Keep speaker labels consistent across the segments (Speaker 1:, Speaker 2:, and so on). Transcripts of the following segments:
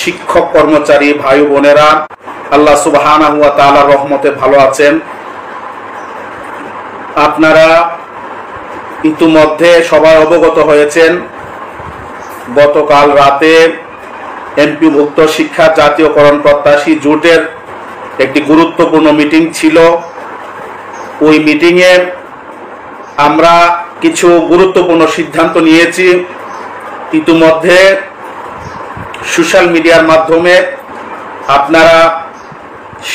Speaker 1: শিক্ষক কর্মচারী ভাই বোনেরা, আল্লাহ সুবহানাহু ওয়া তাআলার রহমতে ভালো আছেন। আপনারা ইতিমধ্যে সবাই অবগত হয়েছেন, গতকাল রাতে এমপিভুক্ত শিক্ষা জাতীয়করণ প্রত্যাশী জোটের একটি গুরুত্বপূর্ণ মিটিং ছিল। ওই মিটিংয়ে আমরা কিছু গুরুত্বপূর্ণ সিদ্ধান্ত নিয়েছি। ইতিমধ্যে সোশ্যাল মিডিয়ার মাধ্যমে আপনারা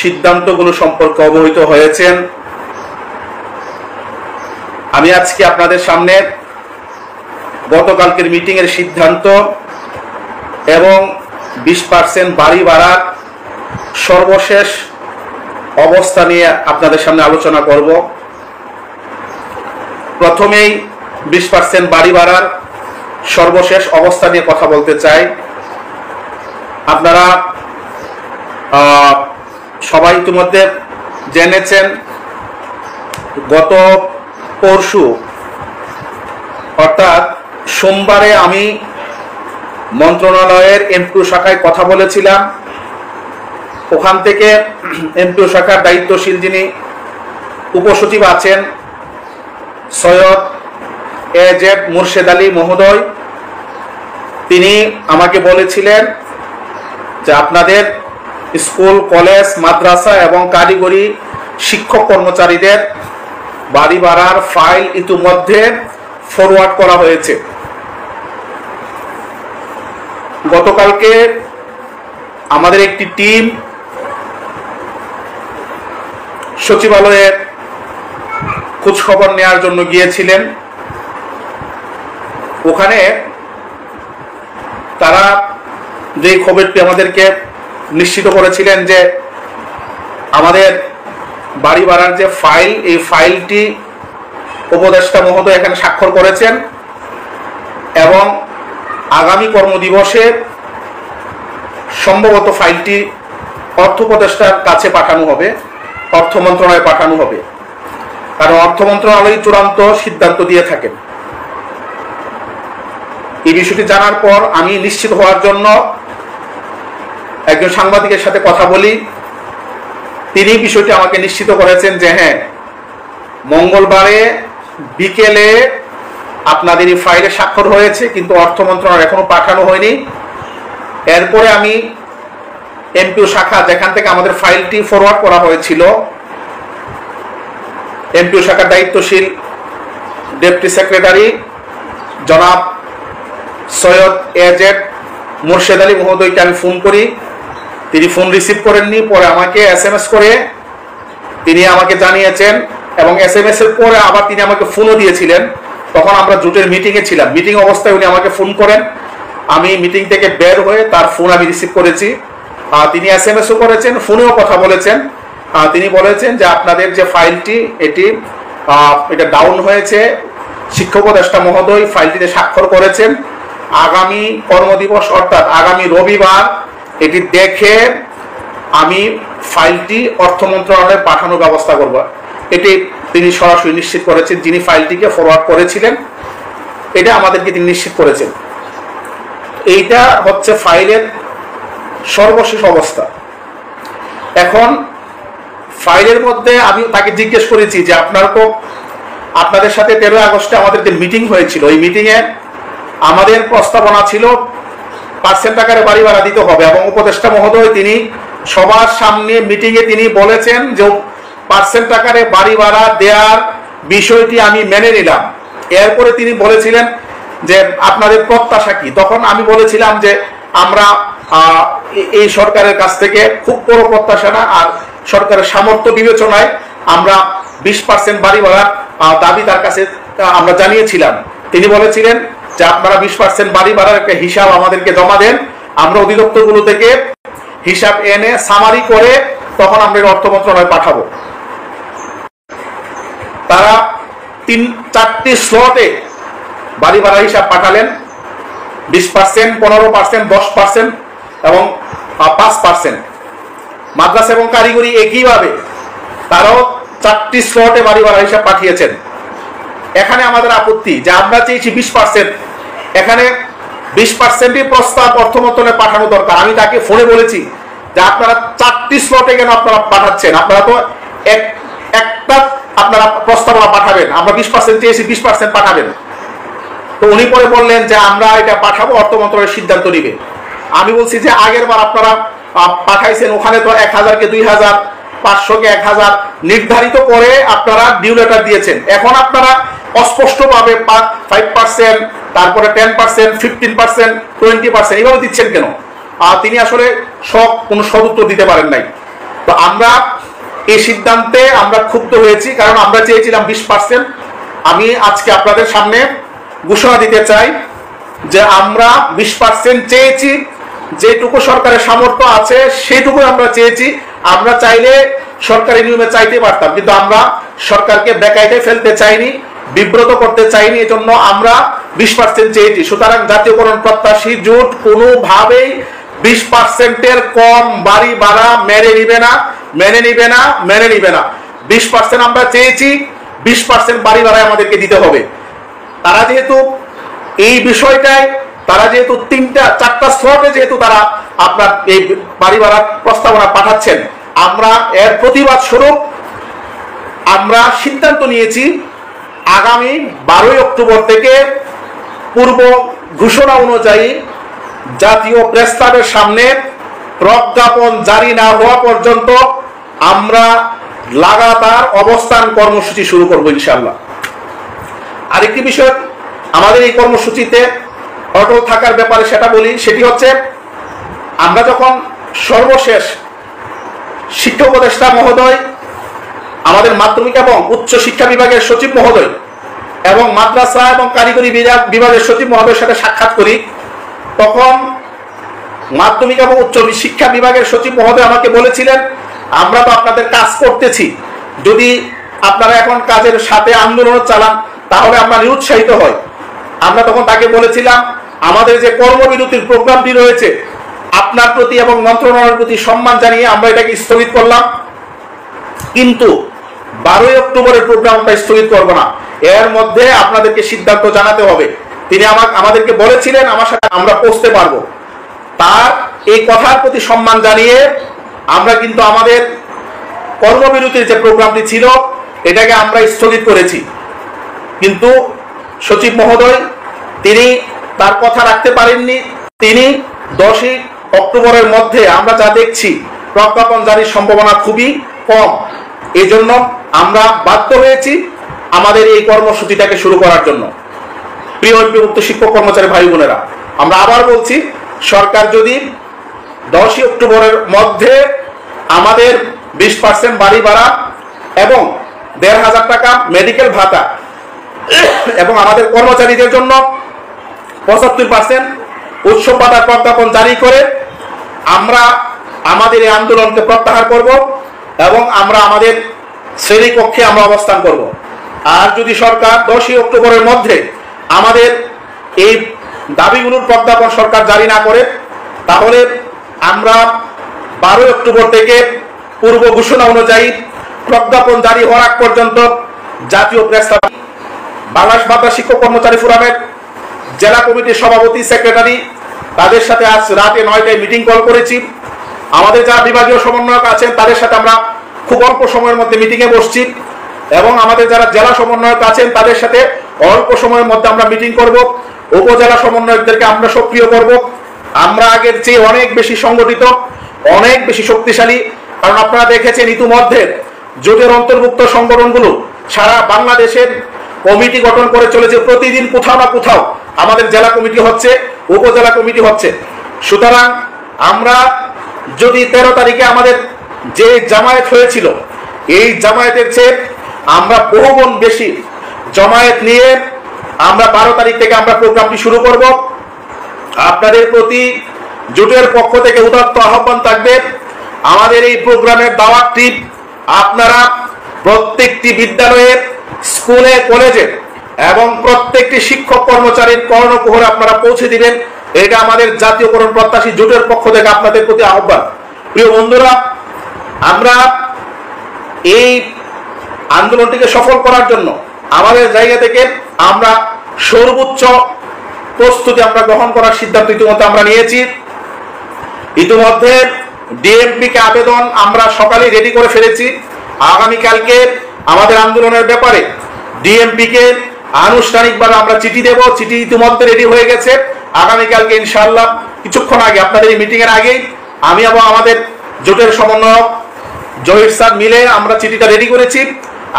Speaker 1: সিদ্ধান্তগুলো সম্পর্কে অবহিত হয়েছেন। আমি আজকে আপনাদের সামনে গতকালকের মিটিংয়ের সিদ্ধান্ত এবং 20% বাড়ি বাড়ার সর্বশেষ অবস্থা নিয়ে আপনাদের সামনে আলোচনা করব। প্রথমেই 20% বাড়ি বাড়ার সর্বশেষ অবস্থা নিয়ে কথা বলতে চাই। আপনারা সবাই ইতিমধ্যে জেনেছেন, গত পরশু অর্থাৎ সোমবারে আমি মন্ত্রণালয়ের এমপিও শাখায় কথা বলেছিলাম। ওখান থেকে এমপিও শাখার দায়িত্বশীল যিনি উপসচিব আছেন সৈয়দ এজেড মুর্শেদ আলী মহোদয়, তিনি আমাকে বলেছিলেন যে আপনাদের স্কুল, কলেজ, মাদ্রাসা এবং কারিগরি শিক্ষক কর্মচারীদের বাড়ি ভাড়ার ফাইল ইতিমধ্যে ফরওয়ার্ড করা হয়েছে। গতকালকে আমাদের একটি টিম সচিবালয়ে খোঁজখবর নেওয়ার জন্য গিয়েছিলেন। ওখানে তারা যে খবরটি আমাদেরকে নিশ্চিত করেছিলেন যে আমাদের বাড়ি ভাড়ার যে ফাইল, এই ফাইলটি উপদেষ্টা মহোদয় এখানে স্বাক্ষর করেছেন এবং আগামী কর্মদিবসে সম্ভবত ফাইলটি অর্থ উপদেষ্টার কাছে পাঠানো হবে, অর্থ মন্ত্রণালয়ে পাঠানো হবে, কারণ অর্থ মন্ত্রণালয় চূড়ান্ত সিদ্ধান্ত দিয়ে থাকেন। এই বিষয়টি জানার পর আমি নিশ্চিত হওয়ার জন্য একজন সাংবাদিকের সাথে কথা বলি। তিনি বিষয়টি আমাকে নিশ্চিত করেছেন যে হ্যাঁ, মঙ্গলবারে বিকেলে আপনাদের এই ফাইলে স্বাক্ষর হয়েছে, কিন্তু অর্থ মন্ত্রণালয় এখনো পাঠানো হয়নি। এরপরে আমি এমপিও শাখা, যেখান থেকে আমাদের ফাইলটি ফরওয়ার্ড করা হয়েছিল, এমপিও শাখার দায়িত্বশীল ডেপুটি সেক্রেটারি জনাব সৈয়দ এজেড মুর্শেদ আলী মহোদয়কে আমি ফোন করি। তিনি ফোন রিসিভ করেননি। পরে আমাকে SMS করে তিনি আমাকে জানিয়েছেন এবং SMS এর পরে আবার তিনি আমাকে ফোনও দিয়েছিলেন। তখন আমরা জোটের মিটিংয়ে ছিলাম। মিটিং অবস্থায় উনি আমাকে ফোন করেন। আমি মিটিং থেকে বের হয়ে তার ফোন আমি রিসিভ করেছি। তিনি SMS ও করেছেন, ফোনেও কথা বলেছেন। তিনি বলেছেন যে আপনাদের যে ফাইলটি এটা ডাউন হয়েছে, শিক্ষক উপদেষ্টা মহোদয় ফাইলটিতে স্বাক্ষর করেছেন। আগামী কর্মদিবস অর্থাৎ আগামী রবিবার এটি দেখে আমি ফাইলটি অর্থ মন্ত্রণালয়ে পাঠানোর ব্যবস্থা করব। এটি তিনি সরাসরি নিশ্চিত করেছেন। যিনি ফাইলটিকে ফরওয়ার্ড করেছিলেন, এটা আমাদেরকে তিনি নিশ্চিত করেছেন। এইটা হচ্ছে ফাইলের সর্বশেষ অবস্থা। এখন ফাইলের মধ্যে আমি তাকে জিজ্ঞেস করেছি যে আপনাদের সাথে 13 আগস্টে আমাদের যে মিটিং হয়েছিল, এই মিটিংয়ে আমাদের প্রস্তাবনা ছিল % আকারে বাড়ি ভাড়া দিতে হবে এবং উপদেষ্টা মহোদয় তিনি সবার সামনে মিটিংয়ে তিনি বলেছেন যে % আকারে বাড়ি ভাড়া দেওয়ার বিষয়টি আমি মেনে নিলাম। এরপরে তিনি বলেছিলেন যে আপনাদের প্রত্যাশা কি। তখন আমি বলেছিলাম যে আমরা এই সরকারের কাছ থেকে খুব বড় প্রত্যাশা না, আর সরকারের সামর্থ্য বিবেচনায় আমরা 20% বাড়ি ভাড়ার দাবি তার কাছে আমরা জানিয়েছিলাম। তিনি বলেছিলেন যে আপনারা 20% বাড়ি ভাড়ার একটা হিসাব আমাদেরকে জমা দেন, আমরা অধিদপ্তরগুলো থেকে হিসাব এনে সামারি করে তখন আমরা অর্থ মন্ত্রণালয়ে পাঠাবো। তারা 3-4টি স্লটে বাড়ি ভাড়া হিসাব পাঠালেন। 20%, 15%, 10% এবং 5%। মাদ্রাসা এবং কারিগরি একইভাবে তারাও 4টি স্লটে বাড়ি ভাড়া হিসাব পাঠিয়েছেন। এখানে আমাদের আপত্তি যে আমরা চেয়েছি 20%, এখানে 20%ই প্রস্তাব অর্থ মন্ত্রণালয়ে পাঠানো দরকার। আমি তাকে ফোনে বলেছি যে আপনারা 4টি স্লটে কেন আপনারা পাঠাচ্ছেন, আপনারা তো একটা আপনারা প্রস্তাবনা পাঠাবেন, আমরা 20% চেয়েছি, 20% পাঠাবেন। তো উনি পরে বললেন যে আমরা এটা পাঠাবো, অর্থ মন্ত্রণালয়ের সিদ্ধান্ত নিবে। আমি বলছি যে আগের বার আপনারা পাঠাইছেন, ওখানে তো 1000কে 2000, 500কে 1000 নির্ধারিত করে আপনারা ডিউ লেটার দিয়েছেন। এখন আপনারা অস্পষ্টভাবে 5%, তারপরে 10%, 15%, 20% এইভাবে দিচ্ছেন কেন? তিনি আসলে কোনো সদুত্তর দিতে পারেন নাই। তো আমরা এই সিদ্ধান্তে আমরা ক্ষুব্ধ হয়েছি, কারণ আমরা চেয়েছিলাম 20%। আমি আজকে আপনাদের সামনে ঘোষণা দিতে চাই যে আমরা 20% চেয়েছি, যেটুকু সরকারের সামর্থ্য আছে সেটুকু আমরা চেয়েছি। আমরা চাইলে সরকারি নিয়মে চাইতে পারতাম, কিন্তু আমরা সরকারকে বেকায়দায় ফেলতে চাইনি, বিব্রত করতে চাইনি, এজন্য আমরা 20% চেয়েছি। সুতরাং জাতীয়করণ প্রত্যাশী জোট কোনোভাবেই 20%-এর কম বাড়ি ভাড়া মেনে নিবে না, মেনে নিবে না, মেনে নিবে না। 20% আমরা চেয়েছি, 20% বাড়ি ভাড়ায় আমাদেরকে দিতে হবে। তারা যেহেতু এই বিষয়টায়, তারা যেহেতু 4টা স্লটে যেহেতু তারা আপনার এই বাড়ি ভাড়ার প্রস্তাবনা পাঠাচ্ছেন, আমরা এর প্রতিবাদ স্বরূপ আমরা সিদ্ধান্ত নিয়েছি আগামী 12 অক্টোবর থেকে পূর্ব ঘোষণা অনুযায়ী জাতীয় প্রেস ক্লাবের সামনে প্রজ্ঞাপন জারি না হওয়া পর্যন্ত আমরা লাগাতার অবস্থান কর্মসূচি শুরু করব ইনশাআল্লাহ। আরেকটি বিষয় আমাদের এই কর্মসূচিতে অটল থাকার ব্যাপারে সেটা বলি, সেটি হচ্ছে আমরা যখন সর্বশেষ শিক্ষা উপদেষ্টা মহোদয়, আমাদের মাধ্যমিক এবং উচ্চ শিক্ষা বিভাগের সচিব মহোদয় এবং মাদ্রাসা এবং কারিগরি বিভাগের সচিব মহোদয়ের সাথে সাক্ষাৎ করি, তখন মাধ্যমিক এবং উচ্চ শিক্ষা বিভাগের সচিব মহোদয় আমাকে বলেছিলেন আমরা তো আপনাদের কাজ করতেছি, যদি আপনারা এখন কাজের সাথে আন্দোলন চালান তাহলে আমরা নিরুৎসাহিত হই। আমরা তখন তাকে বলেছিলাম আমাদের যে কর্মবিরতির প্রোগ্রামটি রয়েছে আপনার প্রতি এবং মন্ত্রণালয়ের প্রতি সম্মান জানিয়ে আমরা এটাকে স্থগিত করলাম, কিন্তু 12 অক্টোবরের প্রোগ্রামটা স্থগিত করব না, এর মধ্যে আপনাদেরকে সিদ্ধান্ত জানাতে হবে। তিনি আমাদেরকে বলেছিলেন আমার সাথে আমরা পৌঁছতে পারবো। তার এই কথার প্রতি সম্মান জানিয়ে আমরা কিন্তু আমাদের কর্মবিরতির যে প্রোগ্রামটি ছিল এটাকে আমরা স্থগিত করেছি। কিন্তু সচিব মহোদয় তিনি তার কথা রাখতে পারেননি। তিনি 10 অক্টোবরের মধ্যে আমরা যা দেখছি প্রজ্ঞাপন জারির সম্ভাবনা খুবই কম, এই জন্য আমরা বাধ্য হয়েছি আমাদের এই কর্মসূচিটাকে শুরু করার জন্য। প্রিয় বিভক্ত শিক্ষক কর্মচারী ভাই বোনেরা, আমরা আবার বলছি সরকার যদি 10 অক্টোবরের মধ্যে আমাদের 20% বাড়ি ভাড়া এবং 1500 টাকা মেডিকেল ভাতা এবং আমাদের কর্মচারীদের জন্য 75% উৎসব ভাতার প্রজ্ঞাপন জারি করে আমরা আমাদের এই আন্দোলনকে প্রত্যাহার করব এবং আমরা আমাদের শ্রেণীকক্ষে আমরা অবস্থান করব। আর যদি সরকার 10 অক্টোবরের মধ্যে আমাদের এই দাবিগুলোর প্রজ্ঞাপন সরকার জারি না করে তাহলে আমরা 12 অক্টোবর থেকে পূর্ব ঘোষণা অনুযায়ী প্রজ্ঞাপন জারি হওয়ার আগ পর্যন্ত জাতীয় প্রেস ক্লাব, বাংলাদেশ মাদ্রাসা শিক্ষক কর্মচারী ফোরামের জেলা কমিটির সভাপতি, সেক্রেটারি, তাদের সাথে আজ রাতে 9টায় মিটিং কল করেছি। আমাদের যারা বিভাগীয় সমন্বয়ক আছেন তাদের সাথে আমরা খুব অল্প সময়ের মধ্যে মিটিংয়ে বসছি এবং আমাদের যারা জেলা সমন্বয়ক আছেন তাদের সাথে অল্প সময়ের মধ্যে আমরা মিটিং করব। উপজেলা সমন্বয়কদেরকে আমরা সক্রিয় করব। আমরা আগের চেয়ে অনেক বেশি সংগঠিত, অনেক বেশি শক্তিশালী, কারণ আপনারা দেখেছেন ইতিমধ্যে জোটের অন্তর্ভুক্ত সংগঠনগুলো সারা বাংলাদেশের কমিটি গঠন করে চলেছে। প্রতিদিন কোথাও না কোথাও আমাদের জেলা কমিটি হচ্ছে, উপজেলা কমিটি হচ্ছে। সুতরাং আমরা যদি 13 তারিখে আমাদের যে জামায়াত হয়েছিল এই জামায়াতের চেয়ে আমরা বহুগুণ বেশি জমায়েত নিয়ে আমরা 12 তারিখ থেকে আমরা প্রোগ্রামটি শুরু করব। আপনাদের প্রতি জোটের পক্ষ থেকে উদাত্ত আহ্বান থাকবে, আমাদের এই প্রোগ্রামের দাওয়াতটি আপনারা প্রত্যেকটি বিদ্যালয়ে, স্কুলে, কলেজে এবং প্রত্যেকটি শিক্ষক কর্মচারীর কর্ণকুহরে আপনারা পৌঁছে দিবেন। এটা আমাদের জাতীয়করণ প্রত্যাশী জোটের পক্ষ থেকে আপনাদের প্রতি আহ্বান। প্রিয় বন্ধুরা, আমরা এই আন্দোলনটিকে সফল করার জন্য আমাদের জায়গা থেকে আমরা সর্বোচ্চ প্রস্তুতি আমরা গ্রহণ করার সিদ্ধান্ত ইতিমধ্যে আমরা নিয়েছি। ইতিমধ্যে ডিএমপি কে আবেদন আমরা সকালে রেডি করে ফেলেছি। আগামীকালকে আমাদের আন্দোলনের ব্যাপারে ডিএমপি কে আনুষ্ঠানিকভাবে আমরা চিঠি দেব। চিঠি ইতিমধ্যে রেডি হয়ে গেছে। আগামীকালকে ইনশাআল্লাহ কিছুক্ষণ আগে আপনাদের এই মিটিং এর আগেই আমি এবং আমাদের জোটের সমন্বয়ক জহির স্যার মিলে আমরা চিঠিটা রেডি করেছি।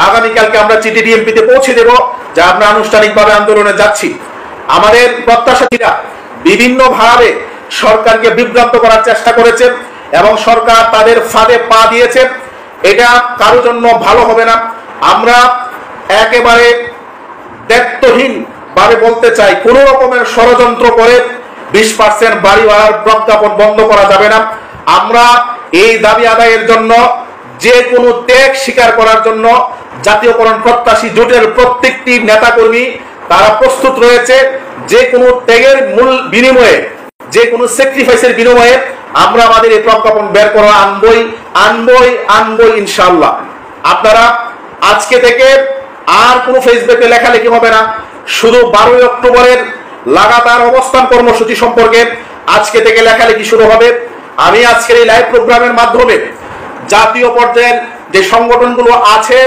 Speaker 1: আগামীকালকে আমরা চিঠি ডিএমপিতে পৌঁছে দেব যা আমরা আনুষ্ঠানিকভাবে আন্দোলনে যাচ্ছি। আমাদের প্রত্যাশীরা বিভিন্নভাবে সরকারকে বিভ্রান্ত করার চেষ্টা করেছে এবং সরকার তাদের ফাঁদে পা দিয়েছে। এটা কারোর জন্য ভালো হবে না। আমরা একেবারে দায়িত্বহীন ভাবে বলতে চাই, কোন রকমের ষড়যন্ত্র করে 20% বাড়ি ভাড়ার প্রজ্ঞাপন বন্ধ করা যাবে না। আমরা এই দাবি আদায়ের জন্য যে কোনো ত্যাগ স্বীকার করার জন্য জাতীয়করণ প্রত্যাশী জোটের প্রত্যেকটি নেতাকর্মী তারা প্রস্তুত রয়েছে। যে কোনো ত্যাগের মূল বিনিময়ে, যে কোনো স্যাক্রিফাইসের বিনিময়ে আমরা আমাদের এই প্রজ্ঞাপন বের করা আনবই ইনশাআল্লাহ। আপনারা আজকে থেকে আর কোনো ফেসবুকে লেখালেখি হবে না। শুধু 12 অক্টোবরের লাগাতার অবস্থান কর্মসূচি সম্পর্কে আজকে থেকে লেখালেখি শুরু হবে। আমি আজকের এই লাইভ প্রোগ্রামের মাধ্যমে জাতীয় পর্যায়ের যে সংগঠনগুলো আছে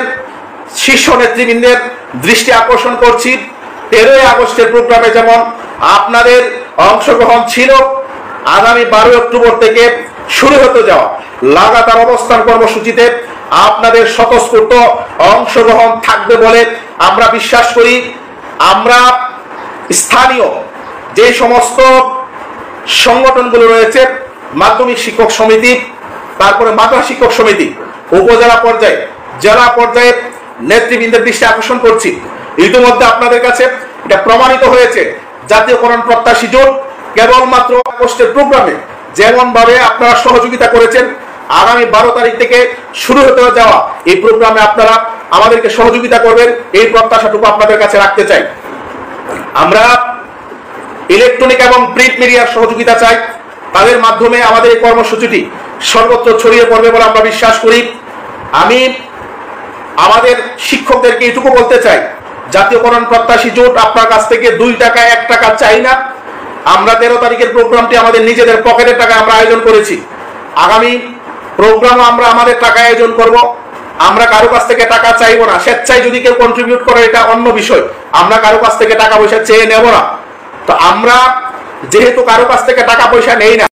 Speaker 1: শীর্ষ নেতৃবৃন্দের দৃষ্টি আকর্ষণ করছি। 13 আগস্টের প্রোগ্রামে যেমন আপনাদের অংশগ্রহণ ছিল, আগামী 12 অক্টোবর থেকে শুরু হতে যাওয়া লাগাতার অবস্থান কর্মসূচিতে আপনাদের স্বতঃস্ফূর্ত অংশগ্রহণ থাকবে বলে আমরা বিশ্বাস করি। আমরা স্থানীয় যে সমস্ত সংগঠনগুলো রয়েছে, মাধ্যমিক শিক্ষক সমিতি, তারপরে মাদ্রাসা শিক্ষক সমিতি, উপজেলা পর্যায়ে, জেলা পর্যায়ে নেতৃবৃন্দের দৃষ্টি আকর্ষণ করছি। ইতিমধ্যে আপনাদের কাছে এটা প্রমাণিত হয়েছে জাতীয়করণ প্রত্যাশী জোট কেবলমাত্র আগস্টের প্রোগ্রামে যেমন ভাবে আপনারা সহযোগিতা করেছেন, আগামী 12 তারিখ থেকে শুরু হতে যাওয়া এই প্রোগ্রামে আপনারা আমাদেরকে সহযোগিতা করবেন, এই প্রত্যাশাটুকু আপনাদের কাছে রাখতে চাই। আমরা ইলেকট্রনিক এবং প্রিন্ট মিডিয়ার সহযোগিতা চাই। তাদের মাধ্যমে আমাদের এই কর্মসূচিটি সর্বত্র ছড়িয়ে পড়বে বলে আমরা বিশ্বাস করি। আমি আমাদের শিক্ষকদেরকে এটুকু বলতে চাই, জাতীয়করণ প্রত্যাশী জোট আপনার কাছ থেকে 2 টাকা 1 টাকা চাই না। আমরা 13 তারিখের প্রোগ্রামটি আমাদের নিজেদের পকেটের টাকা আমরা আয়োজন করেছি। আগামী প্রোগ্রামও আমরা আমাদের টাকা আয়োজন করব। আমরা কারো কাছ থেকে টাকা চাইবো না। স্বেচ্ছায় যদি কেউ কন্ট্রিবিউট করে এটা অন্য বিষয়, আমরা কারো কাছ থেকে টাকা পয়সা চেয়ে নেব না। তো আমরা যেহেতু কারো কাছ থেকে টাকা পয়সা নেই না,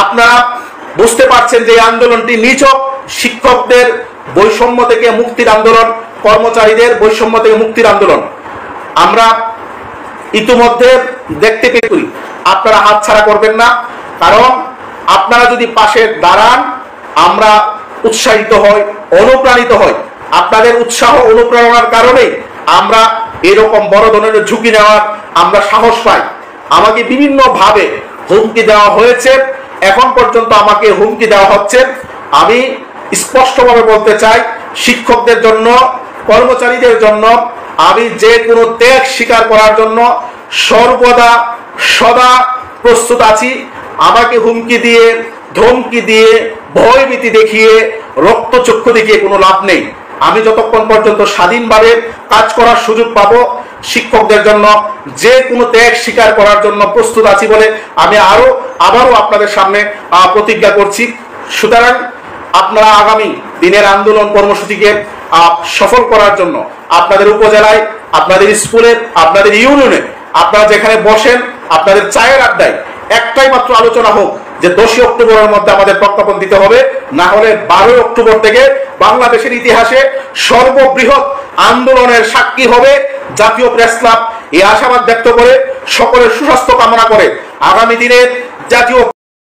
Speaker 1: আপনারা বুঝতে পারছেন যে আন্দোলনটি নিছক শিক্ষকদের বৈষম্য থেকে মুক্তির আন্দোলন, কর্মচারীদের বৈষম্য থেকে মুক্তির আন্দোলন। আমরা ইতিমধ্যে দেখতে পেয়ে আপনারা হাতছাড়া করবেন না, কারণ আপনারা যদি পাশে দাঁড়ান আমরা উৎসাহিত হই, অনুপ্রাণিত হই। আপনাদের উৎসাহ অনুপ্রেরণার কারণে আমরা এরকম বড় ধরনের ঝুঁকি নেওয়ার আমরা সাহস পাই। আমাকে বিভিন্ন ভাবে হুমকি দেওয়া হয়েছে, এখন পর্যন্ত আমাকে হুমকি দেওয়া হচ্ছে। আমি স্পষ্টভাবে বলতে চাই, শিক্ষকদের জন্য, কর্মচারীদের জন্য আমি যে কোনো ত্যাগ স্বীকার করার জন্য সর্বদা সদা প্রস্তুত আছি। আমাকে হুমকি দিয়ে, ধমকি দিয়ে, ভয়ভীতি দেখিয়ে, রক্তচক্ষু দেখিয়ে কোনো লাভ নেই। আমি যতক্ষণ পর্যন্ত স্বাধীনভাবে কাজ করার সুযোগ পাবো, শিক্ষকদের জন্য যে কোনো ত্যাগ স্বীকার করার জন্য প্রস্তুত আছি বলে আমি আবারও আপনাদের সামনে প্রতিজ্ঞা করছি। সুতরাং আপনারা আগামী দিনের আন্দোলন কর্মসূচিকে সফল করার জন্য আপনাদের উপজেলায়, আপনাদের স্কুলে, আপনাদের ইউনিয়নে, আপনারা যেখানে বসেন, আপনাদের চায়ের আড্ডায় একটাই মাত্র আলোচনা হোক যে 10 অক্টোবরের মধ্যে আমাদের প্রজ্ঞাপন দিতে হবে, না হলে 12 অক্টোবর থেকে বাংলাদেশের ইতিহাসে সর্ববৃহৎ আন্দোলনের সাক্ষী হবে জাতীয় প্রেস ক্লাব। এই আশাবাদ ব্যক্ত করে সকলের সুস্বাস্থ্য কামনা করে আগামী দিনে জাতীয়